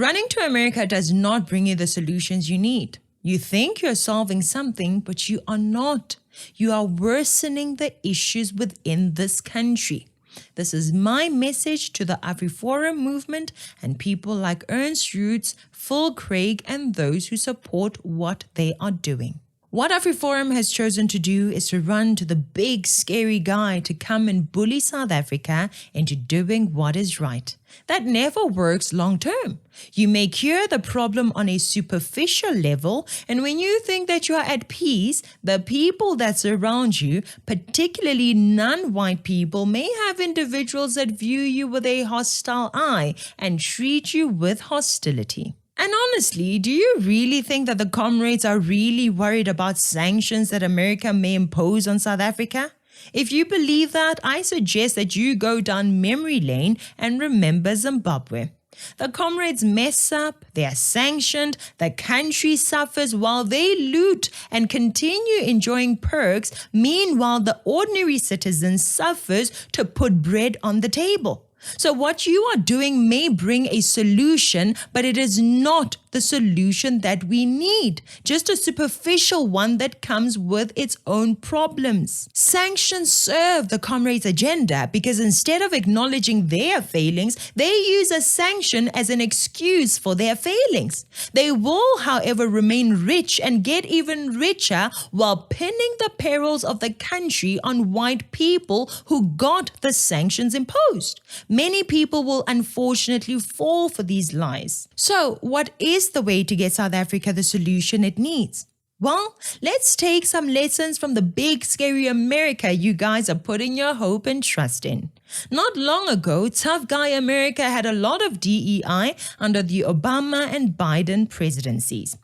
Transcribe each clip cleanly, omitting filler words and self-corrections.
Running to America does not bring you the solutions you need. You think you're solving something, but you are not. You are worsening the issues within this country. This is my message to the Afriforum movement and people like Ernst Roots, Phil Craig, and those who support what they are doing. What Afriforum has chosen to do is to run to the big scary guy to come and bully South Africa into doing what is right. That never works long term. You may cure the problem on a superficial level, and when you think that you are at peace, the people that surround you, particularly non-white people, may have individuals that view you with a hostile eye and treat you with hostility. And honestly, do you really think that the comrades are really worried about sanctions that America may impose on South Africa? If you believe that, I suggest that you go down memory lane and remember Zimbabwe. The comrades mess up, they are sanctioned, the country suffers while they loot and continue enjoying perks. Meanwhile, the ordinary citizen suffers to put bread on the table. So what you are doing may bring a solution, but it is not the solution that we need, just a superficial one that comes with its own problems. Sanctions serve the comrades' agenda because instead of acknowledging their failings, they use a sanction as an excuse for their failings. They will, however, remain rich and get even richer while pinning the perils of the country on white people who got the sanctions imposed. Many people will unfortunately fall for these lies. So, what is the way to get South Africa the solution it needs? Well, let's take some lessons from the big scary America you guys are putting your hope and trust in. Not long ago, tough guy America had a lot of DEI under the Obama and Biden presidencies.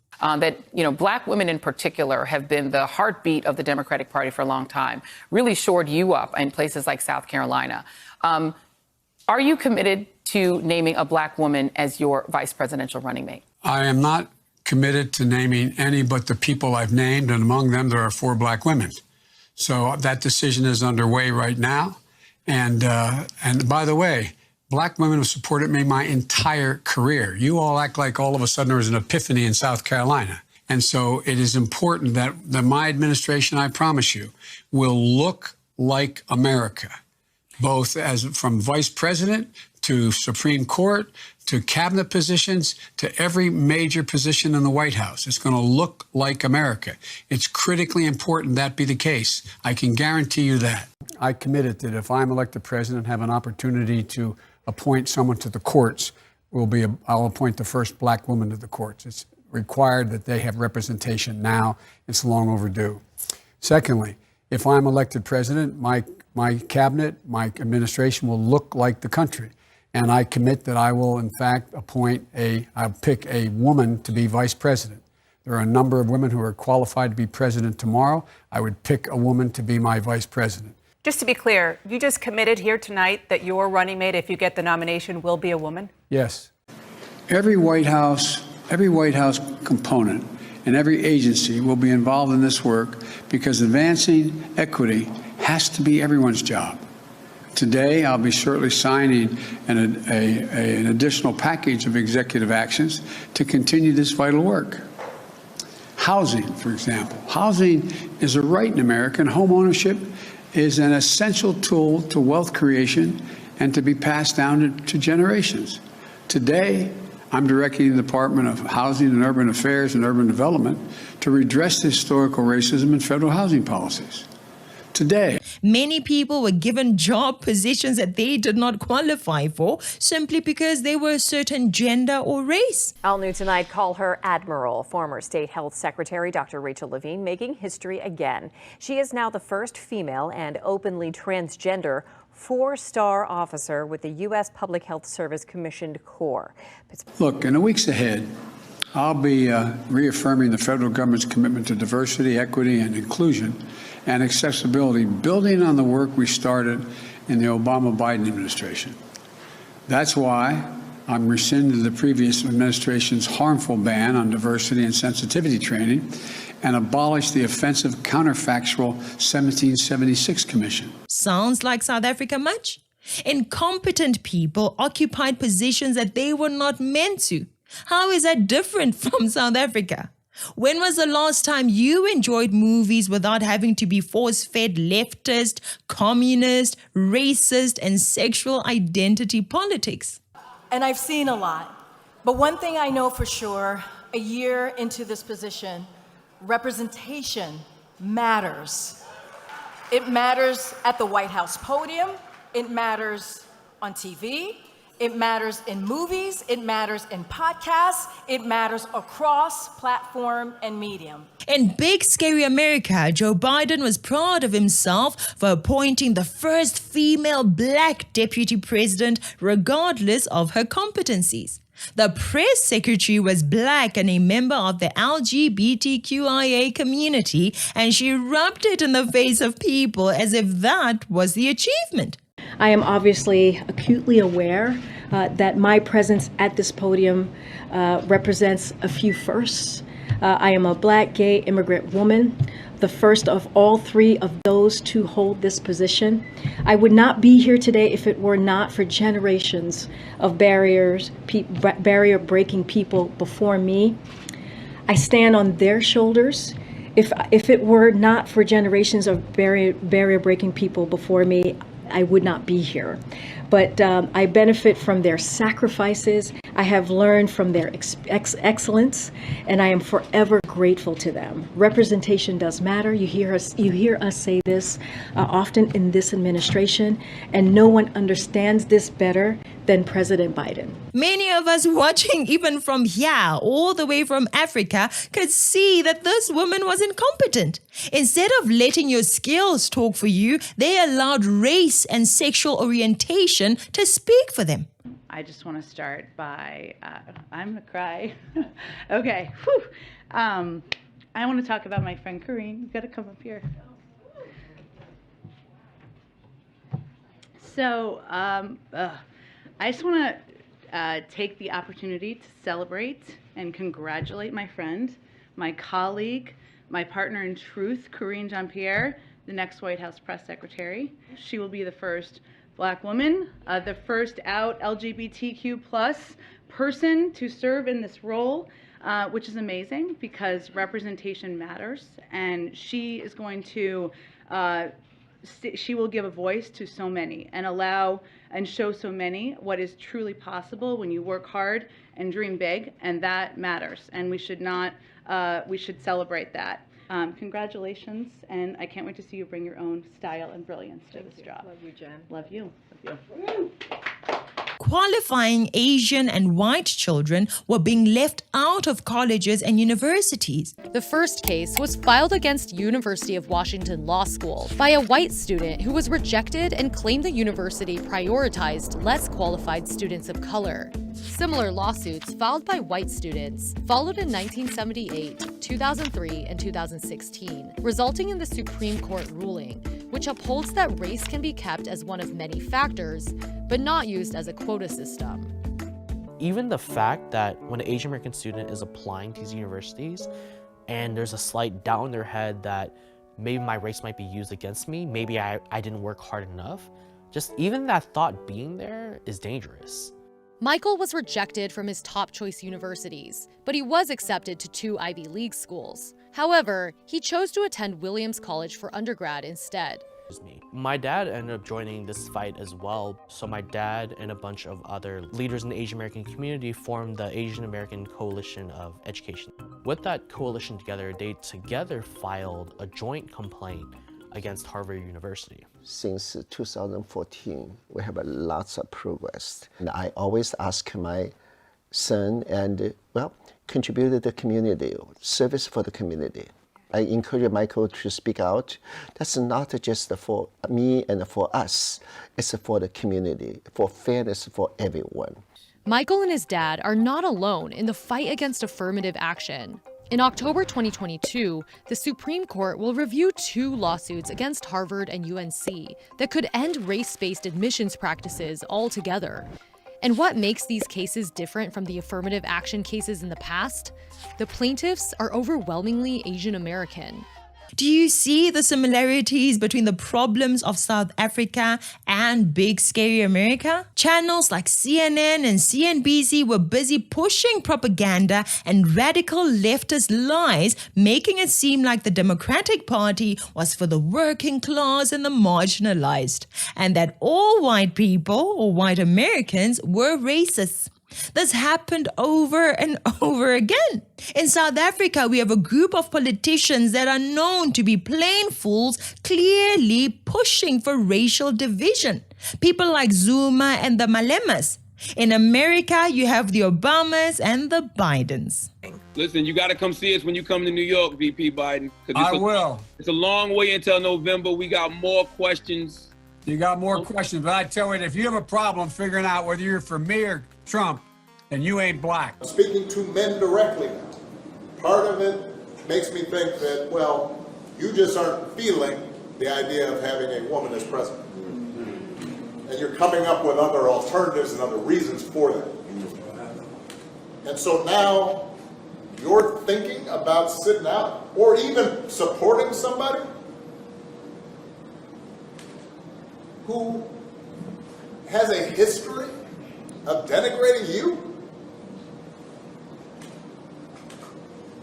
Black women in particular have been the heartbeat of the Democratic Party for a long time, really shored you up in places like South Carolina. Are you committed to naming a black woman as your vice presidential running mate? I am not committed to naming any but the people I've named, and among them there are 4 black women. So that decision is underway right now. And by the way, black women have supported me my entire career. You all act like all of a sudden there was an epiphany in South Carolina. And so it is important that my administration, I promise you, will look like America, both as from vice president to Supreme Court to cabinet positions to every major position in the White House. It's going to look like America. It's critically important that be the case. I can guarantee you that. I committed that if I'm elected president, have an opportunity to appoint someone to the courts, I'll appoint the first black woman to the courts. It's required that they have representation now. It's long overdue. Secondly, if I'm elected president, my cabinet, my administration will look like the country. And I commit that I will, in fact, I'll pick a woman to be vice president. There are a number of women who are qualified to be president tomorrow. I would pick a woman to be my vice president. Just to be clear, you just committed here tonight that your running mate, if you get the nomination, will be a woman? Yes. Every White House component and every agency will be involved in this work because advancing equity has to be everyone's job. Today, I'll be shortly signing an additional package of executive actions to continue this vital work. Housing, for example. Housing is a right in America, and home ownership is an essential tool to wealth creation and to be passed down to generations. Today, I'm directing the Department of Housing and Urban Affairs and Urban Development to redress the historical racism in federal housing policies. Today, many people were given job positions that they did not qualify for simply because they were a certain gender or race. All New Tonight, call her Admiral. Former State Health Secretary Dr. Rachel Levine making history again. She is now the first female and openly transgender 4-star officer with the U.S. Public Health Service Commissioned Corps. Look, in the weeks ahead, I'll be reaffirming the federal government's commitment to diversity, equity, and inclusion and accessibility, building on the work we started in the Obama-Biden administration. That's why I'm rescinding the previous administration's harmful ban on diversity and sensitivity training and abolish the offensive counterfactual 1776 Commission. Sounds like South Africa much? Incompetent people occupied positions that they were not meant to. How is that different from South Africa? When was the last time you enjoyed movies without having to be force-fed leftist, communist, racist, and sexual identity politics? And I've seen a lot. But one thing I know for sure, a year into this position, representation matters. It matters at the White House podium. It matters on TV. It matters in movies, it matters in podcasts, it matters across platform and medium. In big scary America, Joe Biden was proud of himself for appointing the first female black deputy president regardless of her competencies. The press secretary was black and a member of the LGBTQIA community, and she rubbed it in the face of people as if that was the achievement. I am obviously acutely aware that my presence at this podium represents a few firsts. I am a black, gay, immigrant woman, the first of all three of those to hold this position. I would not be here today if it were not for generations of barrier-breaking people before me. I stand on their shoulders. If it were not for generations of barrier-breaking people before me, I would not be here. But I benefit from their sacrifices. I have learned from their excellence, and I am forever grateful to them. Representation does matter. You hear us say this often in this administration, and no one understands this better than President Biden. Many of us watching even from here, all the way from Africa, could see that this woman was incompetent. Instead of letting your skills talk for you, they allowed race and sexual orientation to speak for them. I just want to start by, I'm going to cry. Okay. Whew. I want to talk about my friend Karine. You've got to come up here. So, I just want to take the opportunity to celebrate and congratulate my friend, my colleague, my partner in truth, Karine Jean-Pierre, the next White House press secretary. She will be the first Black woman, the first out LGBTQ plus person to serve in this role, which is amazing because representation matters, and she is going to she will give a voice to so many and allow and show so many what is truly possible when you work hard and dream big, and that matters, and we should not we should celebrate that. Congratulations, and I can't wait to see you bring your own style and brilliance to this job. Love you, Jen. Love you. Love you. Qualifying Asian and white children were being left out of colleges and universities. The first case was filed against University of Washington Law School by a white student who was rejected and claimed the university prioritized less qualified students of color. Similar lawsuits filed by white students followed in 1978, 2003, and 2016, resulting in the Supreme Court ruling, which upholds that race can be kept as one of many factors, but not used as a quota system. Even the fact that when an Asian American student is applying to these universities and there's a slight doubt in their head that maybe my race might be used against me, maybe I didn't work hard enough, just even that thought being there is dangerous. Michael was rejected from his top choice universities, but he was accepted to 2 Ivy League schools. However, he chose to attend Williams College for undergrad instead. My dad ended up joining this fight as well. So my dad and a bunch of other leaders in the Asian American community formed the Asian American Coalition of Education. With that coalition together, they together filed a joint complaint against Harvard University. Since 2014, we have lots of progress. And I always ask my son and, contribute to the community, service for the community. I encourage Michael to speak out. That's not just for me and for us. It's for the community, for fairness for everyone. Michael and his dad are not alone in the fight against affirmative action. In October 2022, the Supreme Court will review 2 lawsuits against Harvard and UNC that could end race-based admissions practices altogether. And what makes these cases different from the affirmative action cases in the past? The plaintiffs are overwhelmingly Asian American. Do you see the similarities between the problems of South Africa and big scary America? Channels like CNN and CNBC were busy pushing propaganda and radical leftist lies, making it seem like the Democratic Party was for the working class and the marginalized, and that all white people or white Americans were racists. This happened over and over again. In South Africa, we have a group of politicians that are known to be plain fools, clearly pushing for racial division. People like Zuma and the Malemas. In America, you have the Obamas and the Bidens. Listen, you got to come see us when you come to New York, VP Biden. I will. It's a long way until November. We got more questions. You got more questions, but I tell you, if you have a problem figuring out whether you're for me or Trump, then you ain't black. Speaking to men directly, part of it makes me think that, well, you just aren't feeling the idea of having a woman as president. And you're coming up with other alternatives and other reasons for that. And so now you're thinking about sitting out or even supporting somebody who has a history of denigrating you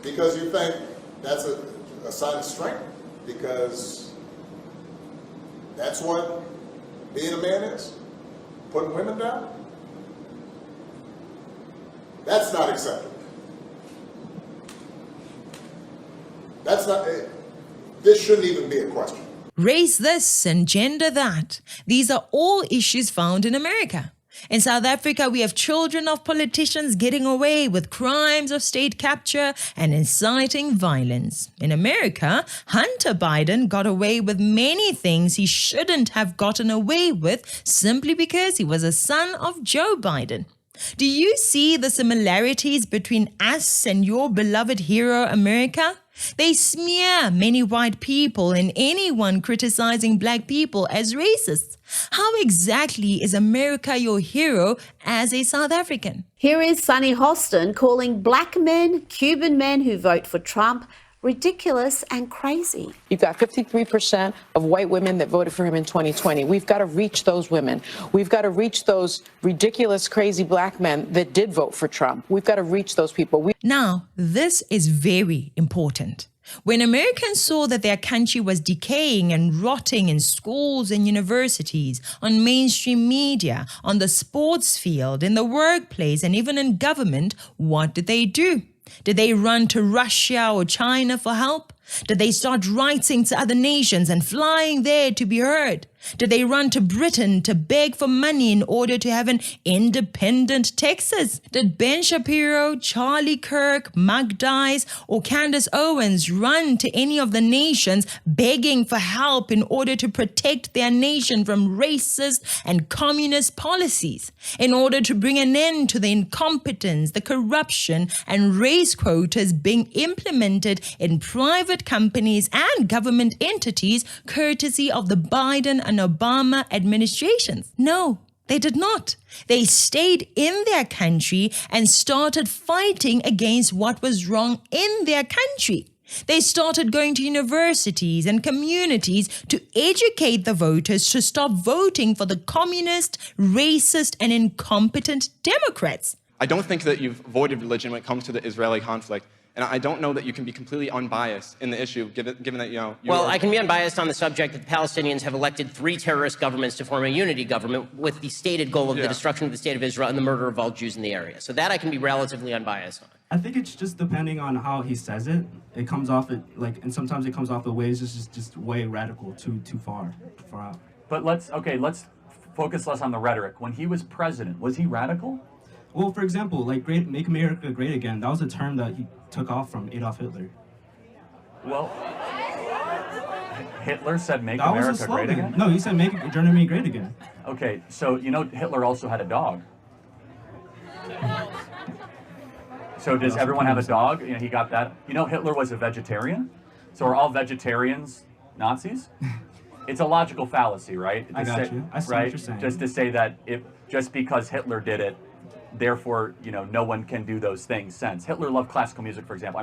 because you think that's a sign of strength, because that's what being a man is, putting women down. That's not acceptable. That's not, this shouldn't even be a question. Race this and gender that. These are all issues found in America. In South Africa, we have children of politicians getting away with crimes of state capture and inciting violence. In America, Hunter Biden got away with many things he shouldn't have gotten away with simply because he was a son of Joe Biden. Do you see the similarities between us and your beloved hero, America? They smear many white people and anyone criticizing black people as racists. How exactly is America your hero as a South African? Here is Sunny Hostin calling black men, Cuban men who vote for Trump, ridiculous and crazy. You've got 53% of white women that voted for him in 2020. We've got to reach those women. We've got to reach those ridiculous, crazy black men that did vote for Trump. We've got to reach those people. Now, this is very important. When Americans saw that their country was decaying and rotting in schools and universities, on mainstream media, on the sports field, in the workplace, and even in government, what did they do? Did they run to Russia or China for help? Did they start writing to other nations and flying there to be heard? Did they run to Britain to beg for money in order to have an independent Texas? Did Ben Shapiro, Charlie Kirk, Mug Dice, or Candace Owens run to any of the nations begging for help in order to protect their nation from racist and communist policies? In order to bring an end to the incompetence, the corruption, and race quotas being implemented in private companies and government entities courtesy of the Biden and Obama administrations? No, they did not. They stayed in their country and started fighting against what was wrong in their country. They started going to universities and communities to educate the voters to stop voting for the communist, racist, and incompetent Democrats. I don't think that you've avoided religion when it comes to the Israeli conflict. And I don't know that you can be completely unbiased in the issue, given that, Well, I can be unbiased on the subject that the Palestinians have elected 3 terrorist governments to form a unity government with the stated goal of the destruction of the state of Israel and the murder of all Jews in the area. So that I can be relatively unbiased on. I think it's just depending on how he says it. It comes off and sometimes it comes off the way it's just way radical, too far out. But let's focus less on the rhetoric. When he was president, was he radical? Well, for example, Make America Great Again, that was a term that he took off from Adolf Hitler. Well, Hitler said make America great again? No, he said make Germany great again. Okay, so Hitler also had a dog. So does everyone have a dog? He got that. Hitler was a vegetarian. So are all vegetarians Nazis? It's a logical fallacy, right? I got you. I see what you're saying. Just to say that just because Hitler did it, therefore, no one can do those things since. Hitler loved classical music, for example.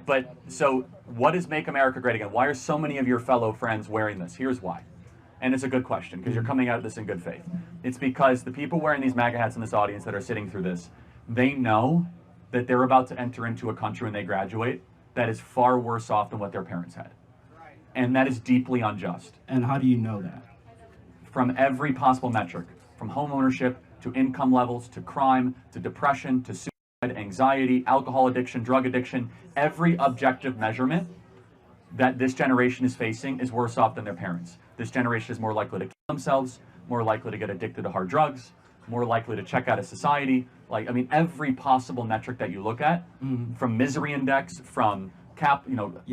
But so what is Make America Great Again? Why are so many of your fellow friends wearing this? Here's why. And it's a good question, because you're coming out of this in good faith. It's because the people wearing these MAGA hats in this audience that are sitting through this, they know that they're about to enter into a country when they graduate that is far worse off than what their parents had. And that is deeply unjust. And how do you know that? From every possible metric, from home ownership to income levels to crime to depression to suicide, anxiety, alcohol addiction, drug addiction, every objective measurement that this generation is facing is worse off than their parents. This generation is more likely to kill themselves, more likely to get addicted to hard drugs, more likely to check out of society. Like, I mean, every possible metric that you look at, from misery index, from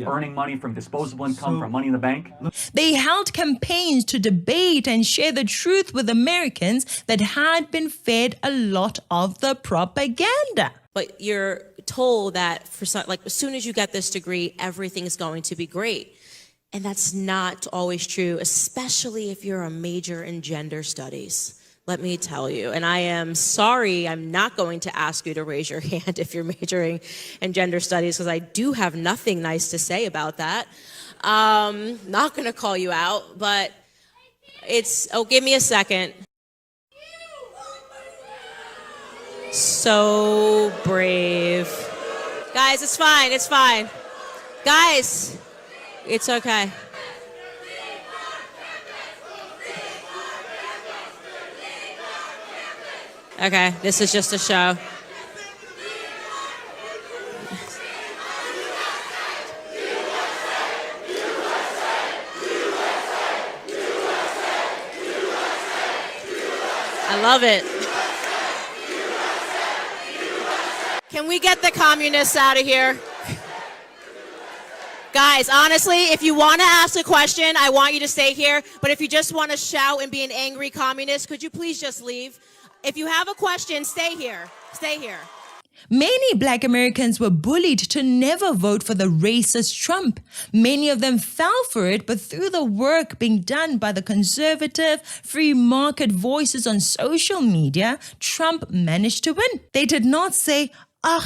earning money, from disposable income, from money in the bank. They held campaigns to debate and share the truth with Americans that had been fed a lot of the propaganda. But you're told that as soon as you get this degree, everything's going to be great. And that's not always true, especially if you're a major in gender studies. Let me tell you, and I am sorry, I'm not going to ask you to raise your hand if you're majoring in gender studies, because I do have nothing nice to say about that. Not going to call you out, but give me a second. So brave. Guys, it's fine, it's fine. Guys, it's okay. Okay, this is just a show. I love it. Can we get the communists out of here? Guys, honestly, if you want to ask a question, I want you to stay here. But if you just want to shout and be an angry communist, could you please just leave? If you have a question, stay here. Stay here. Many Black Americans were bullied to never vote for the racist Trump. Many of them fell for it, but through the work being done by the conservative, free market voices on social media, Trump managed to win. They did not say,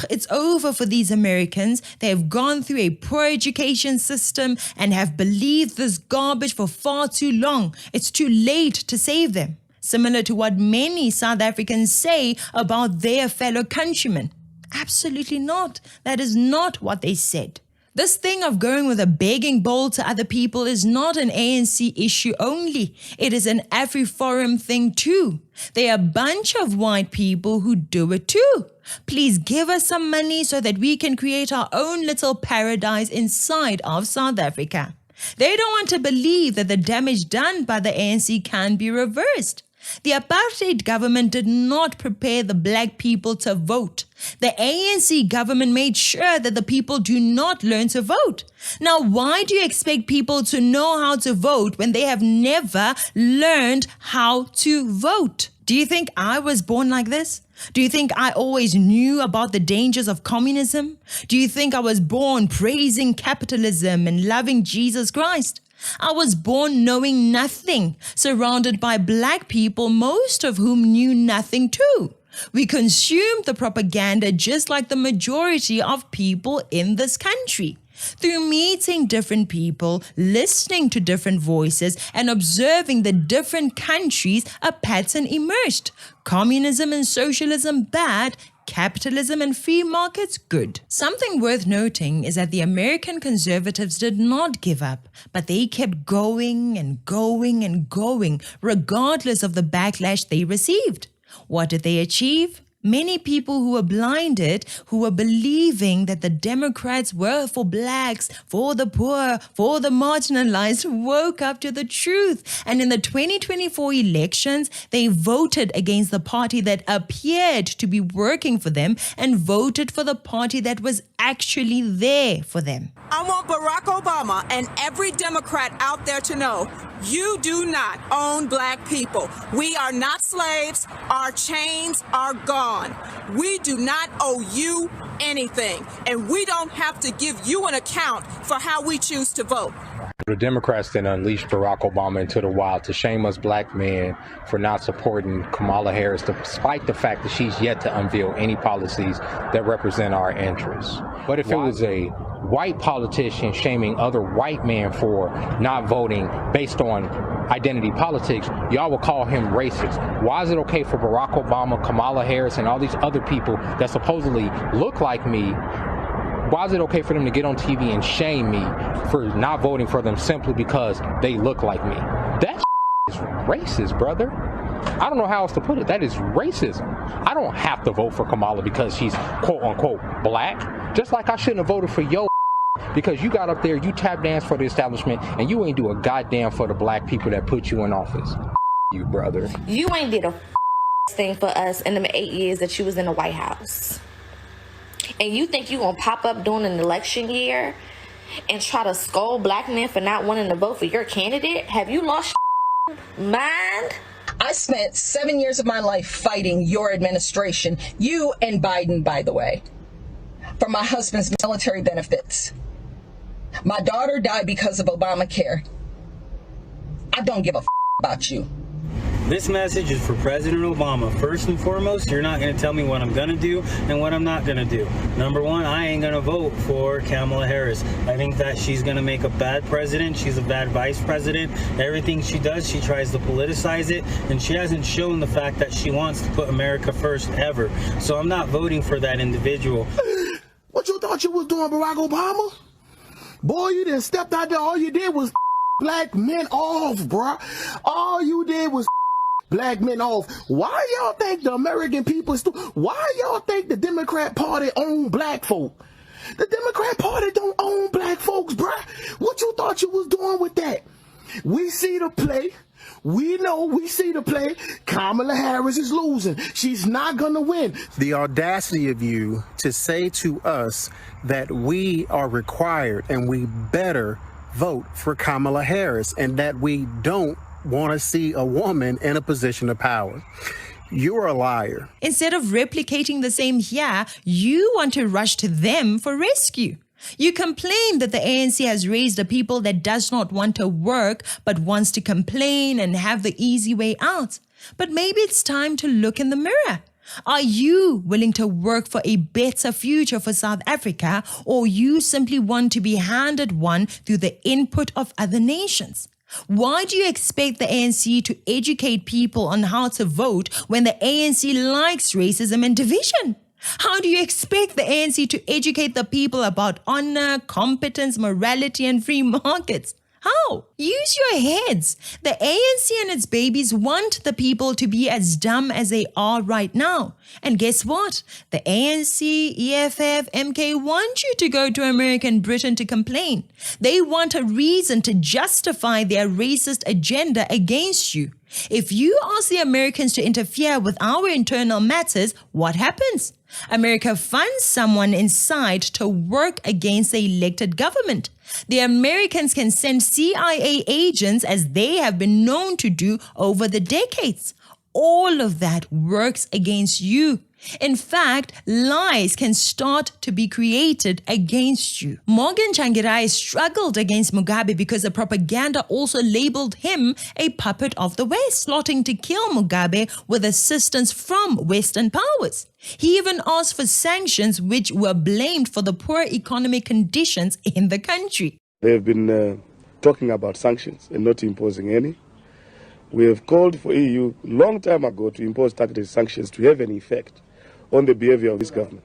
it's over for these Americans. They have gone through a poor education system and have believed this garbage for far too long. It's too late to save them. Similar to what many South Africans say about their fellow countrymen. Absolutely not. That is not what they said. This thing of going with a begging bowl to other people is not an ANC issue only. It is an Afriforum thing too. They are a bunch of white people who do it too. Please give us some money so that we can create our own little paradise inside of South Africa. They don't want to believe that the damage done by the ANC can be reversed. The apartheid government did not prepare the Black people to vote. The ANC government made sure that the people do not learn to vote. Now, why do you expect people to know how to vote when they have never learned how to vote? Do you think I was born like this? Do you think I always knew about the dangers of communism? Do you think I was born praising capitalism and loving Jesus Christ? I was born knowing nothing, surrounded by Black people, most of whom knew nothing too. We consumed the propaganda just like the majority of people in this country. Through meeting different people, listening to different voices, and observing the different countries, a pattern emerged. Communism and socialism bad, capitalism and free markets good. Something worth noting is that the American conservatives did not give up, but they kept going and going and going, regardless of the backlash they received. What did they achieve? Many people who were blinded, who were believing that the Democrats were for Blacks, for the poor, for the marginalized, woke up to the truth. And in the 2024 elections, they voted against the party that appeared to be working for them and voted for the party that was actually there for them. I want Barack Obama and every Democrat out there to know, you do not own Black people. We are not slaves. Our chains are gone. We do not owe you anything, and we don't have to give you an account for how we choose to vote. The Democrats then unleashed Barack Obama into the wild to shame us black men for not supporting Kamala Harris, despite the fact that she's yet to unveil any policies that represent our interests. But if it was a white politician shaming other white men for not voting based on identity politics, y'all will call him racist. Why is it okay for Barack Obama, Kamala Harris, and all these other people that supposedly look like me? Why is it okay for them to get on TV and shame me for not voting for them simply because they look like me? That is racist, brother. I don't know how else to put it. That is racism. I don't have to vote for Kamala because she's quote unquote black. Just like I shouldn't have voted for yo because you got up there, you tap dance for the establishment, and you ain't do a goddamn for the black people that put you in office. You, brother. You ain't did a thing for us in them 8 years that you was in the White House. And you think you gonna pop up during an election year and try to scold black men for not wanting to vote for your candidate? Have you lost mind? I spent 7 years of my life fighting your administration, you and Biden, by the way, for my husband's military benefits. My daughter died because of Obamacare. I don't give a about you. This message is for President Obama. First and foremost, you're not going to tell me what I'm going to do and what I'm not going to do. Number one, I ain't going to vote for Kamala Harris. I think that she's going to make a bad president. She's a bad vice president. Everything she does, she tries to politicize it, and she hasn't shown the fact that she wants to put America first ever. So I'm not voting for that individual. What you thought you was doing, Barack Obama? Boy, you done stepped out there. All you did was black men off, bruh. All you did was black men off. Why y'all think the American people why y'all think the Democrat Party own black folk? The Democrat Party don't own black folks, bruh. What you thought you was doing with that? We see the play. We know, we see the play. Kamala Harris is losing. She's not going to win. The audacity of you to say to us that we are required and we better vote for Kamala Harris and that we don't want to see a woman in a position of power. You're a liar. Instead of replicating the same here, you want to rush to them for rescue. You complain that the ANC has raised a people that does not want to work but wants to complain and have the easy way out. But maybe it's time to look in the mirror. Are you willing to work for a better future for South Africa, or you simply want to be handed one through the input of other nations? Why do you expect the ANC to educate people on how to vote when the ANC likes racism and division? How do you expect the ANC to educate the people about honor, competence, morality, and free markets? How? Use your heads. The ANC and its babies want the people to be as dumb as they are right now. And guess what? The ANC, EFF, MK want you to go to American Britain to complain. They want a reason to justify their racist agenda against you. If you ask the Americans to interfere with our internal matters, what happens? America funds someone inside to work against the elected government. The Americans can send CIA agents, as they have been known to do over the decades. All of that works against you. In fact, lies can start to be created against you. Morgan Tsvangirai struggled against Mugabe because the propaganda also labeled him a puppet of the West, plotting to kill Mugabe with assistance from Western powers. He even asked for sanctions, which were blamed for the poor economic conditions in the country. They have been talking about sanctions and not imposing any. We have called for EU long time ago to impose targeted sanctions to have an effect on the behavior of this government.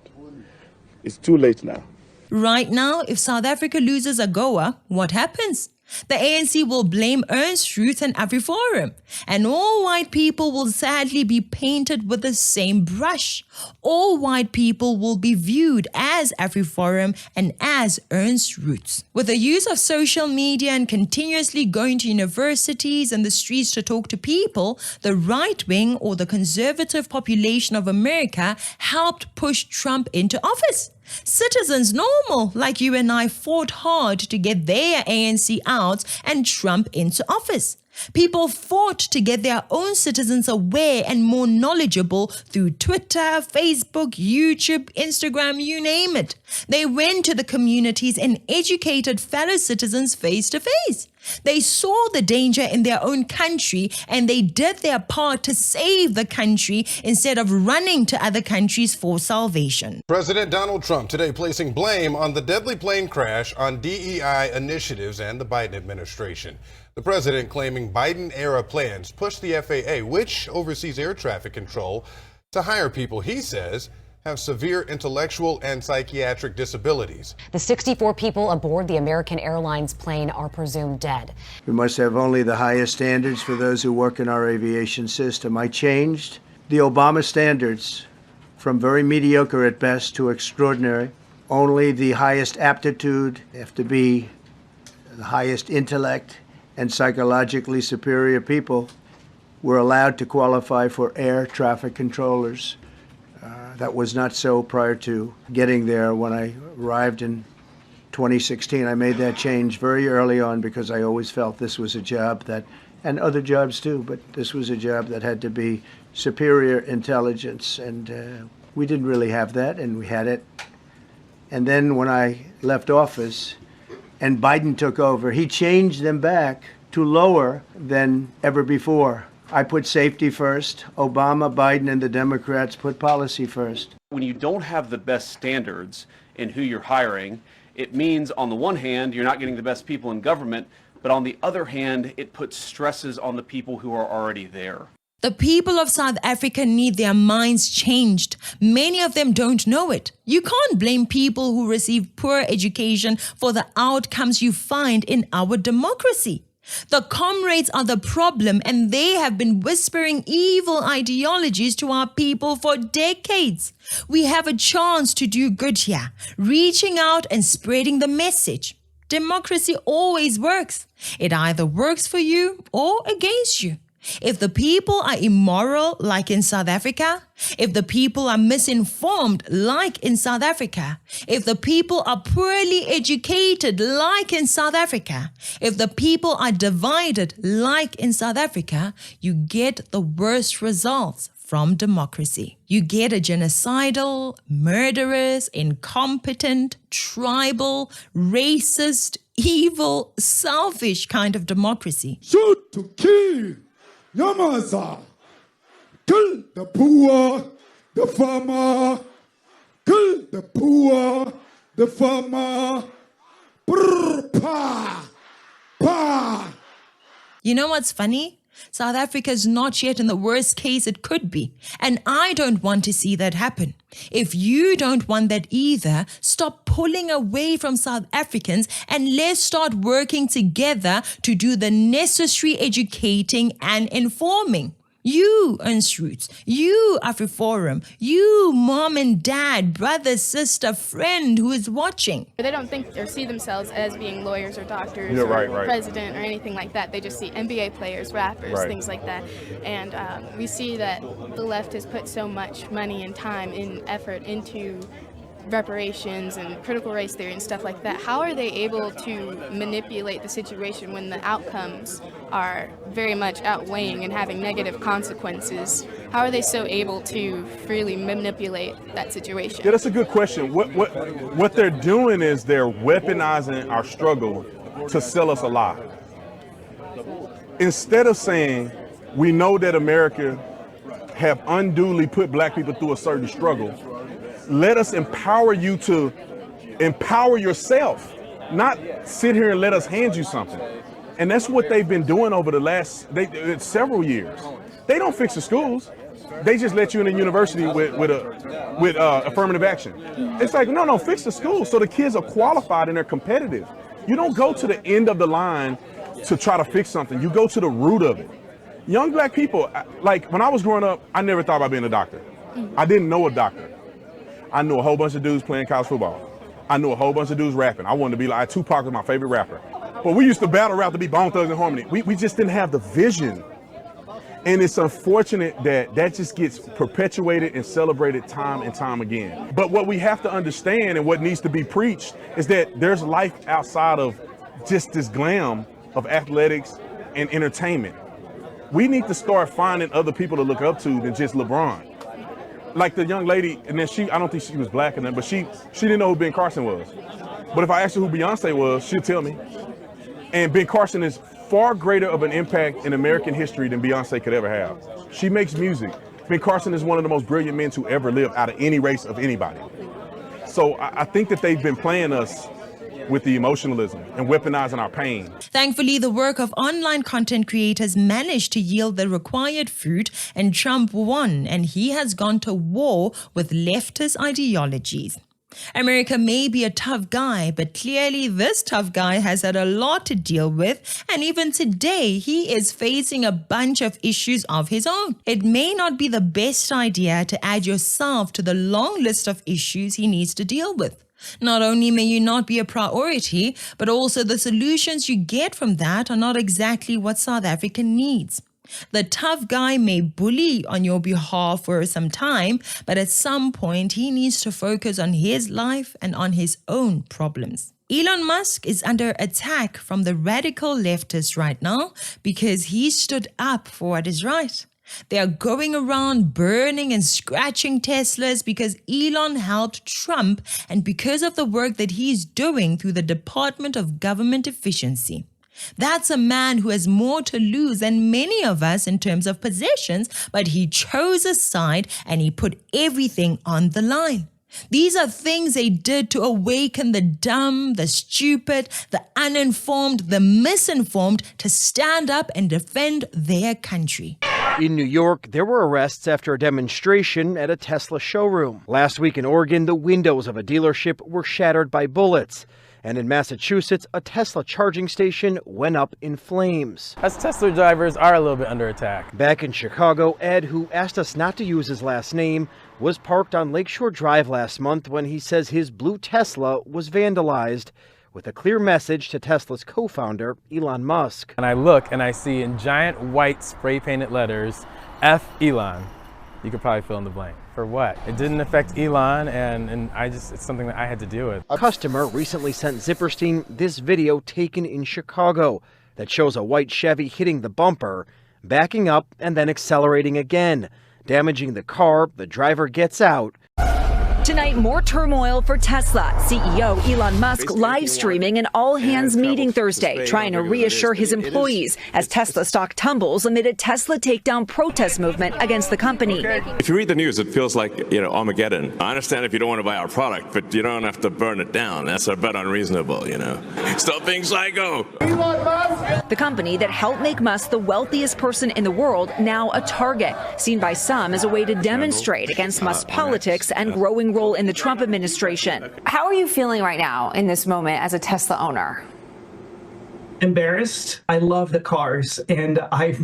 It's too late now. Right now, if South Africa loses AGOA, what happens? The ANC will blame Ernst Ruth and Afriforum, and all white people will sadly be painted with the same brush. All white people will be viewed as Afriforum and as Ernst Ruth. With the use of social media and continuously going to universities and the streets to talk to people, the right wing or the conservative population of America helped push Trump into office. Citizens normal like you and I fought hard to get their ANC out and Trump into office. People fought to get their own citizens aware and more knowledgeable through Twitter, Facebook, YouTube, Instagram, you name it. They went to the communities and educated fellow citizens face to face. They saw the danger in their own country and they did their part to save the country instead of running to other countries for salvation. President Donald Trump today placing blame on the deadly plane crash on DEI initiatives and the Biden administration. The president claiming Biden-era plans pushed the FAA, which oversees air traffic control, to hire people he says have severe intellectual and psychiatric disabilities. The 64 people aboard the American Airlines plane are presumed dead. We must have only the highest standards for those who work in our aviation system. I changed the Obama standards from very mediocre at best to extraordinary. Only the highest aptitude, have to be the highest intellect, and psychologically superior people were allowed to qualify for air traffic controllers. That was not so prior to getting there. When I arrived in 2016, I made that change very early on because I always felt this was a job that, and other jobs too, but this was a job that had to be superior intelligence, and we didn't really have that, and we had it. And then when I left office and Biden took over, he changed them back to lower than ever before. I put safety first. Obama, Biden, and the Democrats put policy first. When you don't have the best standards in who you're hiring, it means on the one hand, you're not getting the best people in government, but on the other hand, it puts stresses on the people who are already there. The people of South Africa need their minds changed. Many of them don't know it. You can't blame people who receive poor education for the outcomes you find in our democracy. The comrades are the problem, and they have been whispering evil ideologies to our people for decades. We have a chance to do good here, reaching out and spreading the message. Democracy always works. It either works for you or against you. If the people are immoral, like in South Africa, if the people are misinformed, like in South Africa, if the people are poorly educated, like in South Africa, if the people are divided, like in South Africa, you get the worst results from democracy. You get a genocidal, murderous, incompetent, tribal, racist, evil, selfish kind of democracy. Shoot to kill! Yamaza, kill the poor, the farmer, kill the poor, the farmer, brr, pa, pa. You know what's funny? South Africa is not yet in the worst case it could be, and I don't want to see that happen. If you don't want that either, stop pulling away from South Africans and let's start working together to do the necessary educating and informing. You, Unstroots, you, Afriforum, you, mom and dad, brother, sister, friend who is watching. They don't think or see themselves as being lawyers or doctors or president or anything like that. They just see NBA players, rappers, things like that. And we see that the left has put so much money and time and effort into reparations and critical race theory and stuff like that. How are they able to manipulate the situation when the outcomes are very much outweighing and having negative consequences? How are they so able to freely manipulate that situation? Yeah, that's a good question. What they're doing is they're weaponizing our struggle to sell us a lie. Instead of saying, we know that America have unduly put black people through a certain struggle, let us empower you to empower yourself, not sit here and let us hand you something. And that's what they've been doing over the last several years. They don't fix the schools. They just let you in a university with affirmative action. It's like, no, fix the schools so the kids are qualified and they're competitive. You don't go to the end of the line to try to fix something. You go to the root of it. Young black people, like when I was growing up, I never thought about being a doctor. I didn't know a doctor. I knew a whole bunch of dudes playing college football. I knew a whole bunch of dudes rapping. I wanted to be like, Tupac was my favorite rapper. But we used to battle rap to be Bone Thugs and Harmony. We just didn't have the vision. And it's unfortunate that that just gets perpetuated and celebrated time and time again. But what we have to understand and what needs to be preached is that there's life outside of just this glam of athletics and entertainment. We need to start finding other people to look up to than just LeBron. Like the young lady, and then I don't think she was black enough, but she didn't know who Ben Carson was. But if I asked her who Beyonce was, she'll tell me. And Ben Carson is far greater of an impact in American history than Beyonce could ever have. She makes music. Ben Carson is one of the most brilliant men to ever live out of any race of anybody. So I think that they've been playing us with the emotionalism and weaponizing our pain. Thankfully, the work of online content creators managed to yield the required fruit, and Trump won, and he has gone to war with leftist ideologies. America may be a tough guy, but clearly this tough guy has had a lot to deal with, and even today he is facing a bunch of issues of his own. It may not be the best idea to add yourself to the long list of issues he needs to deal with. Not only may you not be a priority, but also the solutions you get from that are not exactly what South Africa needs. The tough guy may bully on your behalf for some time, but at some point he needs to focus on his life and on his own problems. Elon Musk is under attack from the radical leftists right now because he stood up for what is right. They are going around burning and scratching Teslas because Elon helped Trump and because of the work that he's doing through the Department of Government Efficiency. That's a man who has more to lose than many of us in terms of possessions, but he chose a side and he put everything on the line. These are things they did to awaken the dumb, the stupid, the uninformed, the misinformed to stand up and defend their country. In New York, there were arrests after a demonstration at a Tesla showroom. Last week in Oregon, the windows of a dealership were shattered by bullets. And in Massachusetts, a Tesla charging station went up in flames. Us Tesla drivers are a little bit under attack. Back in Chicago, Ed, who asked us not to use his last name, was parked on Lakeshore Drive last month when he says his blue Tesla was vandalized, with a clear message to Tesla's co-founder, Elon Musk. And I look and I see in giant white spray painted letters, F Elon. You could probably fill in the blank. For what? It didn't affect Elon, and it's something that I had to deal with. A customer recently sent Zipperstein this video taken in Chicago that shows a white Chevy hitting the bumper, backing up and then accelerating again, damaging the car. The driver gets out. Tonight, more turmoil for Tesla. CEO Elon Musk live streaming an all-hands meeting Thursday, trying to reassure his employees as Tesla stock tumbles amid a Tesla takedown protest movement against the company. If you read the news, it feels like, Armageddon. I understand if you don't want to buy our product, but you don't have to burn it down. That's a bit unreasonable, Stop being psycho. The company that helped make Musk the wealthiest person in the world, now a target, seen by some as a way to demonstrate against Musk's politics and growing role in the Trump administration. How are you feeling right now in this moment as a Tesla owner? Embarrassed. I love the cars, and I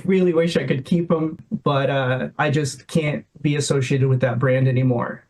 really wish I could keep them, but I just can't be associated with that brand anymore.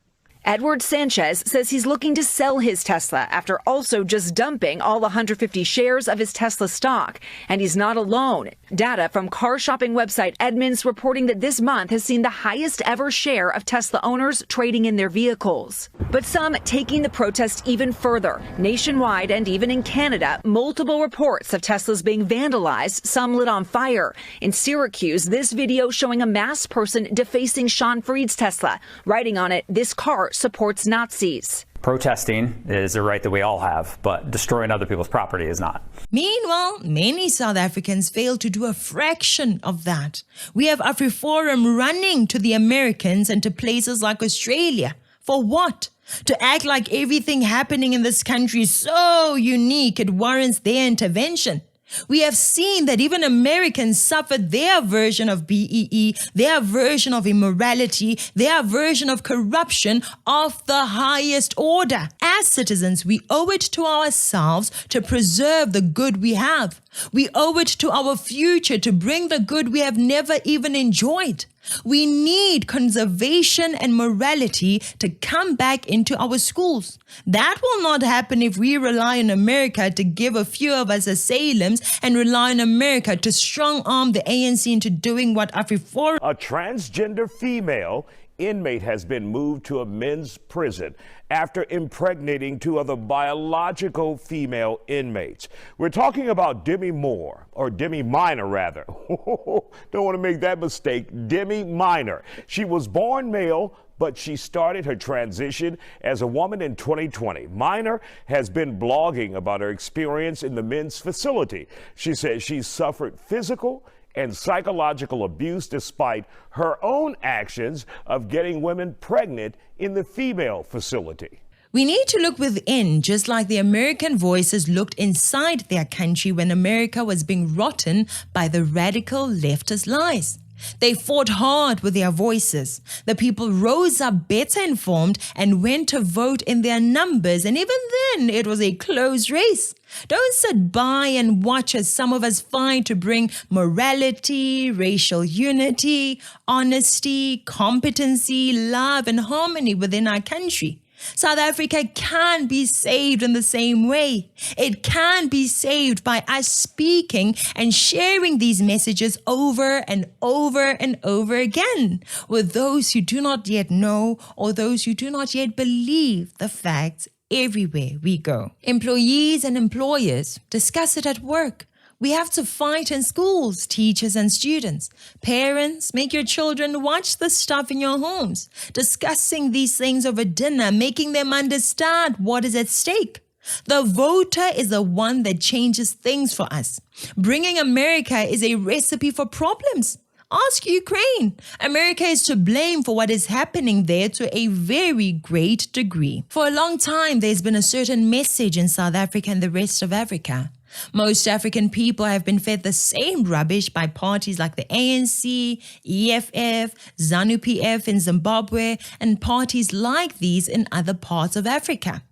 Edward Sanchez says he's looking to sell his Tesla after also just dumping all 150 shares of his Tesla stock. And he's not alone. Data from car shopping website Edmunds reporting that this month has seen the highest ever share of Tesla owners trading in their vehicles. But some taking the protest even further. Nationwide and even in Canada, multiple reports of Teslas being vandalized, some lit on fire. In Syracuse, this video showing a masked person defacing Sean Freed's Tesla, writing on it, "This car supports Nazis." Protesting is a right that we all have, but destroying other people's property is not. Meanwhile, many South Africans fail to do a fraction of that. We have Afriforum running to the Americans and to places like Australia. For what? To act like everything happening in this country is so unique it warrants their intervention. We have seen that even Americans suffered their version of BEE, their version of immorality, their version of corruption of the highest order. As citizens, we owe it to ourselves to preserve the good we have. We owe it to our future to bring the good we have never even enjoyed. We need conservation and morality to come back into our schools. That will not happen if we rely on America to give a few of us asylums and rely on America to strong-arm the ANC into doing what Afriforum. A transgender female inmate has been moved to a men's prison after impregnating 2 other biological female inmates. We're talking about Demi Moore, or Demi Minor rather. Don't want to make that mistake. Demi Minor. She was born male, but she started her transition as a woman in 2020. Minor has been blogging about her experience in the men's facility. She says she suffered physical and psychological abuse despite her own actions of getting women pregnant in the female facility. We need to look within, just like the American voices looked inside their country when America was being rotten by the radical leftist lies. They fought hard with their voices. The people rose up better informed and went to vote in their numbers, and even then it was a close race. Don't sit by and watch as some of us fight to bring morality, racial unity, honesty, competency, love, and harmony within our country. South Africa can be saved in the same way. It can be saved by us speaking and sharing these messages over and over and over again with those who do not yet know or those who do not yet believe the facts everywhere we go. Employees and employers discuss it at work. We have to fight in schools, teachers and students. Parents, make your children watch the stuff in your homes, discussing these things over dinner, making them understand what is at stake. The voter is the one that changes things for us. Bringing America is a recipe for problems. Ask Ukraine. America is to blame for what is happening there to a very great degree. For a long time, there's been a certain message in South Africa and the rest of Africa. Most African people have been fed the same rubbish by parties like the ANC, EFF, ZANU-PF in Zimbabwe, and parties like these in other parts of Africa.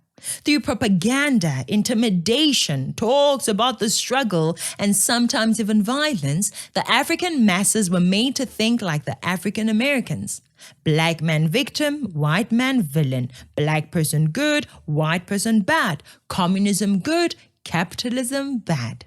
Through propaganda, intimidation, talks about the struggle, and sometimes even violence, the African masses were made to think like the African Americans. Black man victim, white man villain. Black person good, white person bad. Communism good, capitalism bad.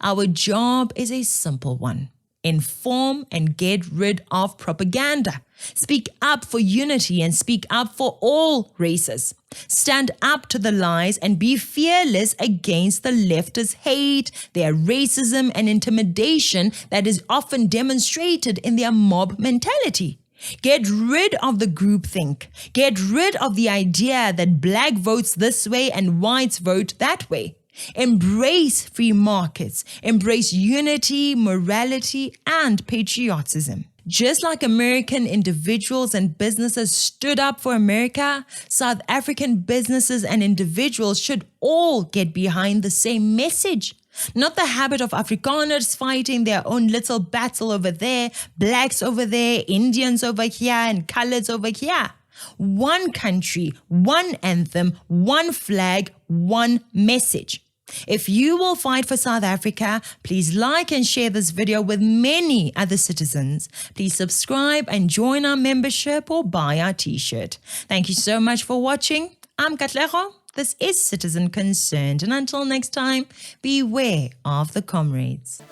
Our job is a simple one. Inform and get rid of propaganda. Speak up for unity and speak up for all races. Stand up to the lies and be fearless against the leftist hate, their racism and intimidation that is often demonstrated in their mob mentality. Get rid of the groupthink. Get rid of the idea that black votes this way and whites vote that way. Embrace free markets. Embrace unity, morality, and patriotism. Just like American individuals and businesses stood up for America, South African businesses and individuals should all get behind the same message. Not the habit of Afrikaners fighting their own little battle over there, blacks over there, Indians over here, and coloreds over here. One country, one anthem, one flag, one message. If you will fight for South Africa, please like and share this video with many other citizens. Please subscribe and join our membership or buy our t-shirt. Thank you so much for watching. I'm Katlego. This is Citizen Concerned. And until next time, beware of the comrades.